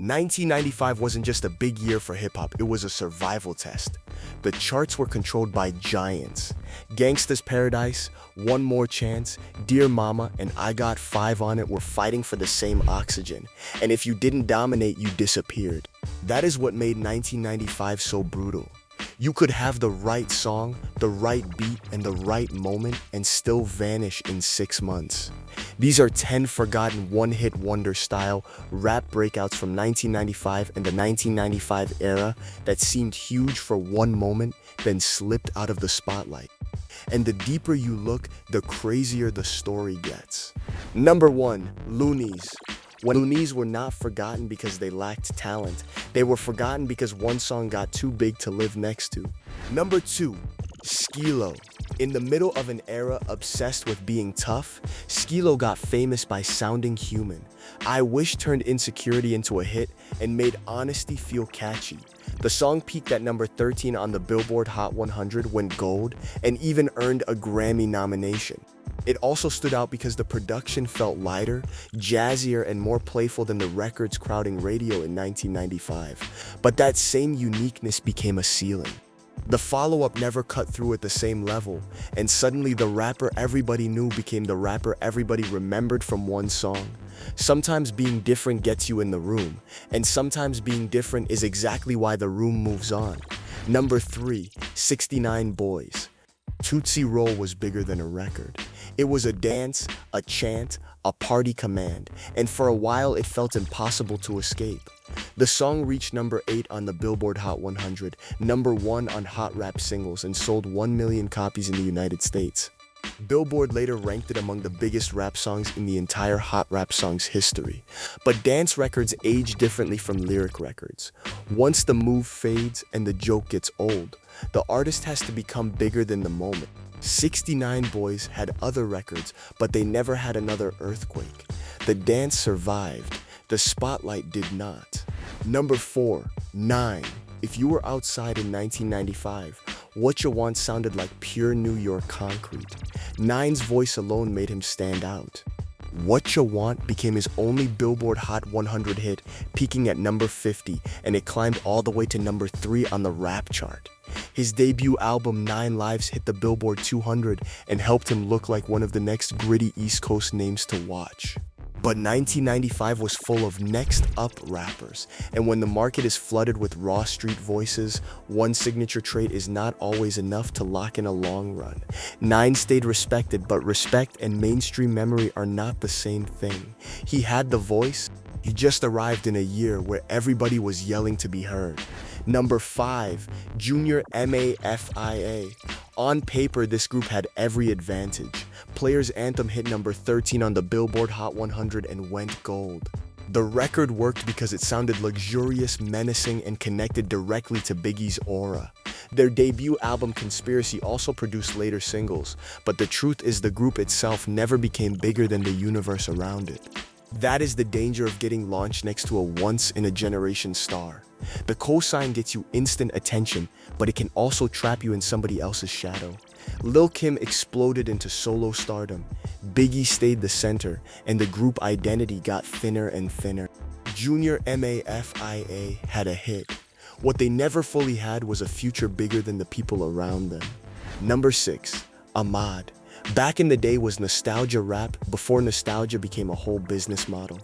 1995 wasn't just a big year for hip-hop, it was a survival test. The charts were controlled by giants. Gangsta's Paradise, One More Chance, Dear Mama, and I Got Five on It were fighting for the same oxygen. And if you didn't dominate, you disappeared. That is what made 1995 so brutal. You could have the right song, the right beat, and the right moment and still vanish in 6 months. These are 10 forgotten one-hit wonder style rap breakouts from 1995 and the 1995 era that seemed huge for one moment, then slipped out of the spotlight. And the deeper you look, the crazier the story gets. Number 1, Luniz. When Luniz were not forgotten because they lacked talent, they were forgotten because one song got too big to live next to. Number 2, Skee-Lo. In the middle of an era obsessed with being tough, Skee-Lo got famous by sounding human. I Wish turned insecurity into a hit and made honesty feel catchy. The song peaked at number 13 on the Billboard Hot 100, went gold, and even earned a Grammy nomination. It also stood out because the production felt lighter, jazzier, and more playful than the records crowding radio in 1995. But that same uniqueness became a ceiling. The follow-up never cut through at the same level, and suddenly the rapper everybody knew became the rapper everybody remembered from one song. Sometimes being different gets you in the room, and sometimes being different is exactly why the room moves on. Number 3, 69 Boyz. Tootsee Roll was bigger than a record. It was a dance, a chant, a party command, and for a while it felt impossible to escape. The song reached number 8 on the Billboard Hot 100, number 1 on Hot Rap Singles, and sold 1 million copies in the United States. Billboard later ranked it among the biggest rap songs in the entire Hot Rap Songs history. But dance records age differently from lyric records. Once the move fades and the joke gets old, the artist has to become bigger than the moment. 69 Boyz had other records, but they never had another earthquake. The dance survived, the spotlight did not. Number 4, 9. If you were outside in 1995, Whutcha Want sounded like pure New York concrete. Nine's voice alone made him stand out. Whutcha Want became his only Billboard Hot 100 hit, peaking at number 50, and it climbed all the way to number 3 on the rap chart. His debut album 9 Lives hit the Billboard 200 and helped him look like one of the next gritty East Coast names to watch. But 1995 was full of next up rappers, and when the market is flooded with raw street voices, one signature trait is not always enough to lock in a long run. 9 stayed respected, but respect and mainstream memory are not the same thing. He had the voice, he just arrived in a year where everybody was yelling to be heard. Number 5, Junior M.A.F.I.A. On paper, this group had every advantage. Player's Anthem hit number 13 on the Billboard Hot 100 and went gold. The record worked because it sounded luxurious, menacing, and connected directly to Biggie's aura. Their debut album Conspiracy also produced later singles, but the truth is the group itself never became bigger than the universe around it. That is the danger of getting launched next to a once-in-a-generation star. The cosign gets you instant attention, but it can also trap you in somebody else's shadow. Lil Kim exploded into solo stardom, Biggie stayed the center, and the group identity got thinner and thinner. Junior M.A.F.I.A. had a hit. What they never fully had was a future bigger than the people around them. Number 6, M.A.F.I.A. Back in the day was nostalgia rap before nostalgia became a whole business model.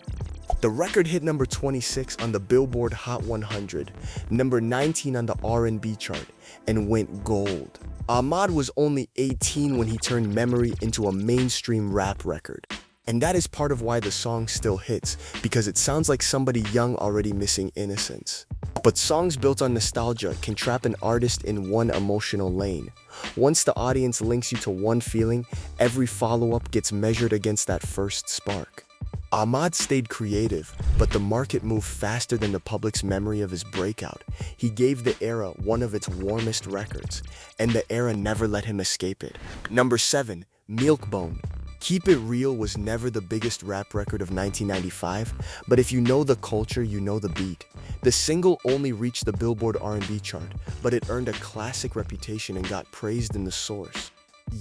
The record hit number 26 on the Billboard Hot 100, number 19 on the R&B chart, and went gold. M.A.F.I.A. was only 18 when he turned Memory into a mainstream rap record. And that is part of why the song still hits, because it sounds like somebody young already missing innocence. But songs built on nostalgia can trap an artist in one emotional lane. Once the audience links you to one feeling, every follow-up gets measured against that first spark. M.A.F.I.A. stayed creative, but the market moved faster than the public's memory of his breakout. He gave the era one of its warmest records, and the era never let him escape it. Number 7, Milkbone. Keep It Real was never the biggest rap record of 1995, but if you know the culture, you know the beat. The single only reached the Billboard R&B chart, but it earned a classic reputation and got praised in the source.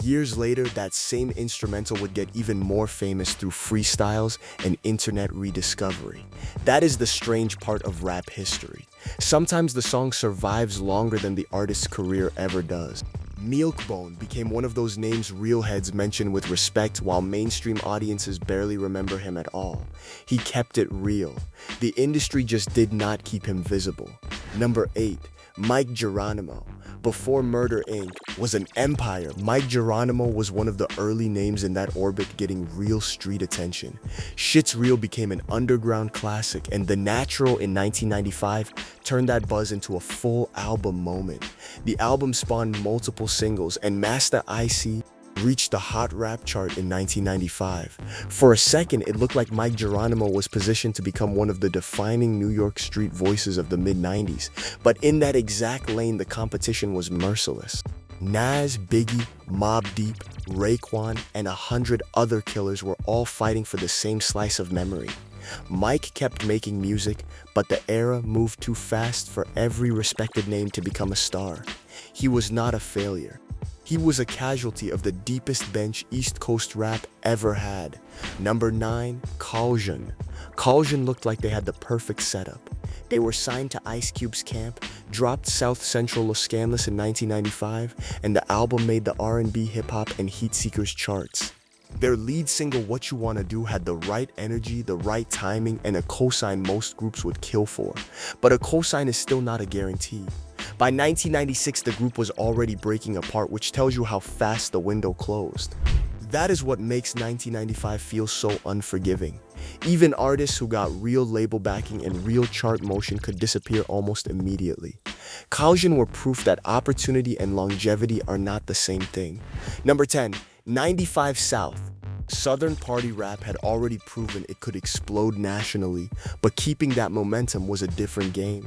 Years later, that same instrumental would get even more famous through freestyles and internet rediscovery. That is the strange part of rap history. Sometimes the song survives longer than the artist's career ever does. Milkbone became one of those names real heads mention with respect while mainstream audiences barely remember him at all. He kept it real. The industry just did not keep him visible. Number 8. Mike Geronimo. Before Murder Inc. was an empire, Mike Geronimo was one of the early names in that orbit getting real street attention. Shit's Real became an underground classic, and The Natural in 1995 turned that buzz into a full album moment. The album spawned multiple singles, and Master IC reached the hot rap chart in 1995. For a second, it looked like Mike Geronimo was positioned to become one of the defining New York street voices of the mid-90s. But in that exact lane, the competition was merciless. Nas, Biggie, Mobb Deep, Raekwon, and 100 other killers were all fighting for the same slice of memory. Mike kept making music, but the era moved too fast for every respected name to become a star. He was not a failure. He was a casualty of the deepest bench East Coast rap ever had. Number 9, Coolio. Coolio looked like they had the perfect setup. They were signed to Ice Cube's camp, dropped South Central Los Scandalous in 1995, and the album made the R&B, hip-hop, and Heat Seekers charts. Their lead single, What You Wanna Do, had the right energy, the right timing, and a cosign most groups would kill for. But a cosign is still not a guarantee. By 1996, the group was already breaking apart, which tells you how fast the window closed. That is what makes 1995 feel so unforgiving. Even artists who got real label backing and real chart motion could disappear almost immediately. Coolio were proof that opportunity and longevity are not the same thing. Number 10, 95 South. Southern party rap had already proven it could explode nationally, but keeping that momentum was a different game.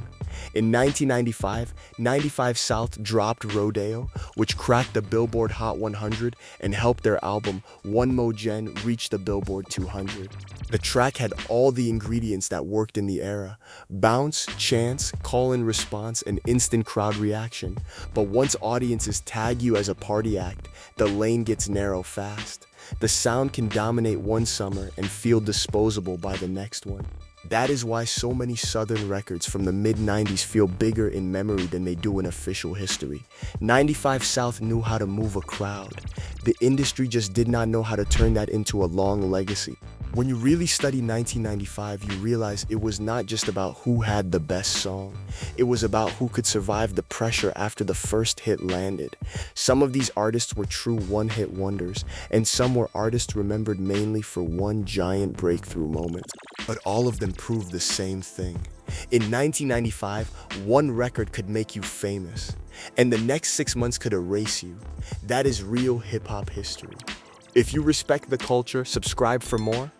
In 1995, 95 South dropped Rodeo, which cracked the Billboard Hot 100 and helped their album One Mo Gen reach the Billboard 200. The track had all the ingredients that worked in the era: bounce, chants, call-in response, and instant crowd reaction. But once audiences tag you as a party act, the lane gets narrow fast. The sound can dominate one summer and feel disposable by the next one. That is why so many Southern records from the mid-90s feel bigger in memory than they do in official history. 95 South knew how to move a crowd. The industry just did not know how to turn that into a long legacy. When you really study 1995, you realize it was not just about who had the best song. It was about who could survive the pressure after the first hit landed. Some of these artists were true one-hit wonders, and some were artists remembered mainly for one giant breakthrough moment. But all of them proved the same thing. In 1995, one record could make you famous, and the next 6 months could erase you. That is real hip-hop history. If you respect the culture, subscribe for more.